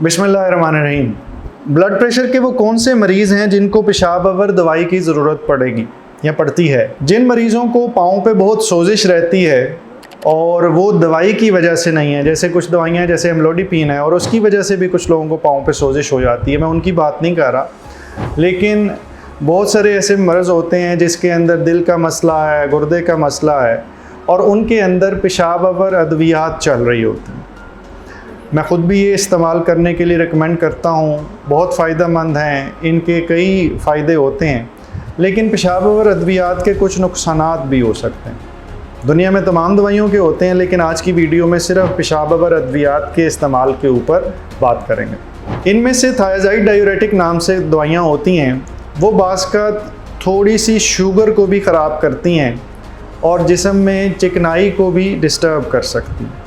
बिस्मिल्लाहिर्रहमानिर्रहीम। Blood pressure के वो कौन से मरीज़ हैं जिनको पेशाब अवर दवाई की ज़रूरत पड़ेगी या पड़ती है? जिन मरीज़ों को पाँव पे बहुत सोजिश रहती है और वो दवाई की वजह से नहीं है, जैसे कुछ दवाइयाँ जैसे एम्लोडिपिन है और उसकी वजह से भी कुछ लोगों को पाँव पे सोजिश हो जाती है, मैं उनकी बात नहीं कर रहा। लेकिन बहुत सारे ऐसे मर्ज़ होते हैं जिसके अंदर दिल का मसला है, गुर्दे का मसला है और उनके अंदर पेशाब अवर अद्वियात चल रही होती हैं। मैं ख़ुद भी ये इस्तेमाल करने के लिए रिकमेंड करता हूँ, बहुत फ़ायदेमंद हैं, इनके कई फ़ायदे होते हैं, लेकिन पेशाब अवर अद्वियात के कुछ नुकसानात भी हो सकते हैं। दुनिया में तमाम दवाइयों के होते हैं, लेकिन आज की वीडियो में सिर्फ पेशाब अवर अद्वियात के इस्तेमाल के ऊपर बात करेंगे। इनमें से थायज़ाइड डायूरेटिक नाम से दवाइयाँ होती हैं, वो बाज़ का थोड़ी सी शुगर को भी ख़राब करती हैं और जिस्म में चिकनाई को भी डिस्टर्ब कर सकती हैं,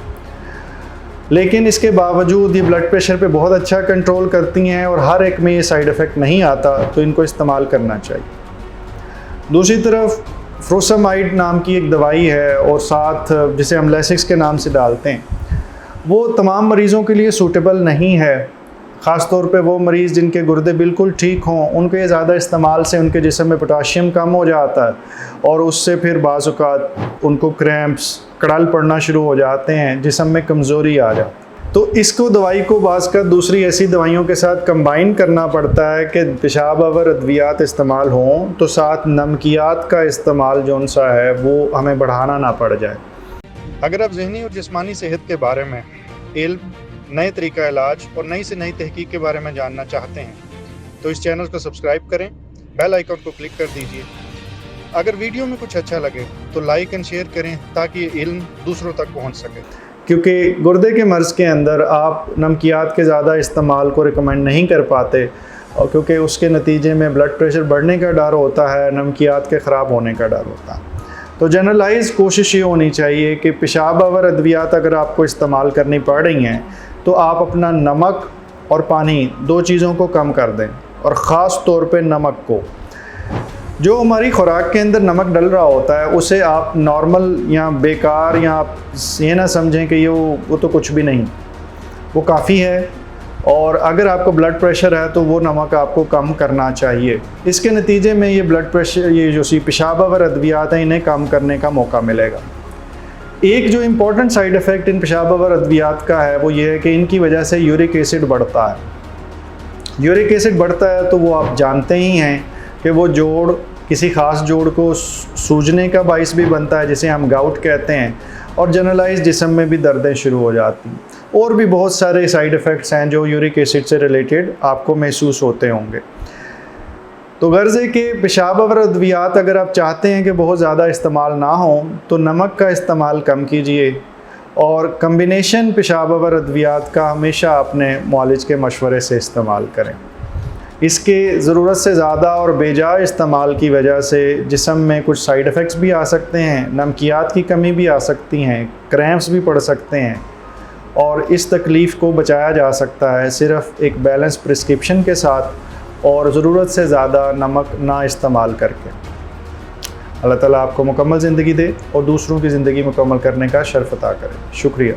लेकिन इसके बावजूद ये ब्लड प्रेशर पे बहुत अच्छा कंट्रोल करती हैं और हर एक में ये साइड इफ़ेक्ट नहीं आता, तो इनको इस्तेमाल करना चाहिए। दूसरी तरफ फ्रोसामाइड नाम की एक दवाई है और साथ जिसे हम लेसिक्स के नाम से डालते हैं, वो तमाम मरीज़ों के लिए सूटेबल नहीं है। ख़ास तौर पे वो मरीज़ जिनके गुर्दे बिल्कुल ठीक हों, उनके ज़्यादा इस्तेमाल से उनके जिस्म में पोटाशियम कम हो जाता है और उससे फिर बाज़ औक़ात उनको क्रैम्प्स, कड़ल पड़ना शुरू हो जाते हैं, जिस्म में कमज़ोरी आ जाती है। तो इसको दवाई को बाज़ का दूसरी ऐसी दवाइयों के साथ कंबाइन करना पड़ता है कि पेशाब अवर अद्वियात इस्तेमाल हों तो साथ नमकियात का इस्तेमाल जौन सा है वो हमें बढ़ाना ना पड़ जाए। अगर आप ज़हनी और जिस्मानी सेहत के बारे में इल्म, नए तरीका इलाज और नई से नई तहकीक के बारे में जानना चाहते हैं तो इस चैनल को सब्सक्राइब करें, बेल आइकन को क्लिक कर दीजिए। अगर वीडियो में कुछ अच्छा लगे तो लाइक एंड शेयर करें ताकि ये इल्म दूसरों तक पहुंच सके, क्योंकि गुर्दे के मर्ज़ के अंदर आप नमकियात के ज़्यादा इस्तेमाल को रिकमेंड नहीं कर पाते और क्योंकि उसके नतीजे में ब्लड प्रेशर बढ़ने का डर होता है, नमकियात के ख़राब होने का डर होता है। तो जनरलाइज कोशिश ये होनी चाहिए कि पेशाब अवर अद्वियात अगर आपको इस्तेमाल करनी पड़ रही हैं तो आप अपना नमक और पानी, दो चीज़ों को कम कर दें और ख़ास तौर पे नमक को। जो हमारी खुराक के अंदर नमक डल रहा होता है उसे आप नॉर्मल या बेकार या आप ये ना समझें कि वो तो कुछ भी नहीं, वो काफ़ी है। और अगर आपको ब्लड प्रेशर है तो वो नमक आपको कम करना चाहिए। इसके नतीजे में ये ब्लड प्रेशर, ये जो पेशाब अवर अद्वियात हैं, इन्हें कम करने का मौका मिलेगा। एक जो इम्पॉर्टेंट साइड इफ़ेक्ट इन पेशाब अवर अद्वियात का है वो ये है कि इनकी वजह से यूरिक एसिड बढ़ता है। यूरिक एसिड बढ़ता है तो वो आप जानते ही हैं कि वो जोड़, किसी ख़ास जोड़ को सूजने का बाइस भी बनता है, जिसे हम गाउट कहते हैं, और जनरलाइज जिस्म में भी दर्दें शुरू हो जाती हैं। और भी बहुत सारे साइड इफ़ेक्ट्स हैं जो यूरिक एसिड से रिलेटेड आपको महसूस होते होंगे। तो गर्ज़ है कि पेशाब अवर अद्वियात अगर आप चाहते हैं कि बहुत ज़्यादा इस्तेमाल ना हो तो नमक का इस्तेमाल कम कीजिए और कम्बिनेशन पेशाब अवर अद्वियात का हमेशा अपने मुआलिज के मशवरे से इस्तेमाल करें। इसके ज़रूरत से ज़्यादा और बेजा इस्तेमाल की वजह से जिस्म में कुछ साइड इफ़ेक्ट्स भी आ सकते हैं, नमकियात की कमी भी आ सकती हैं, क्रैम्प्स भी पड़ सकते हैं और इस तकलीफ़ को बचाया जा सकता है सिर्फ़ एक बैलेंस प्रिस्क्रिप्शन के साथ और ज़रूरत से ज़्यादा नमक ना इस्तेमाल करके। अल्लाह ताला आपको मुकम्मल ज़िंदगी दे और दूसरों की ज़िंदगी मुकम्मल करने का शर्फ़ अता करे। शुक्रिया।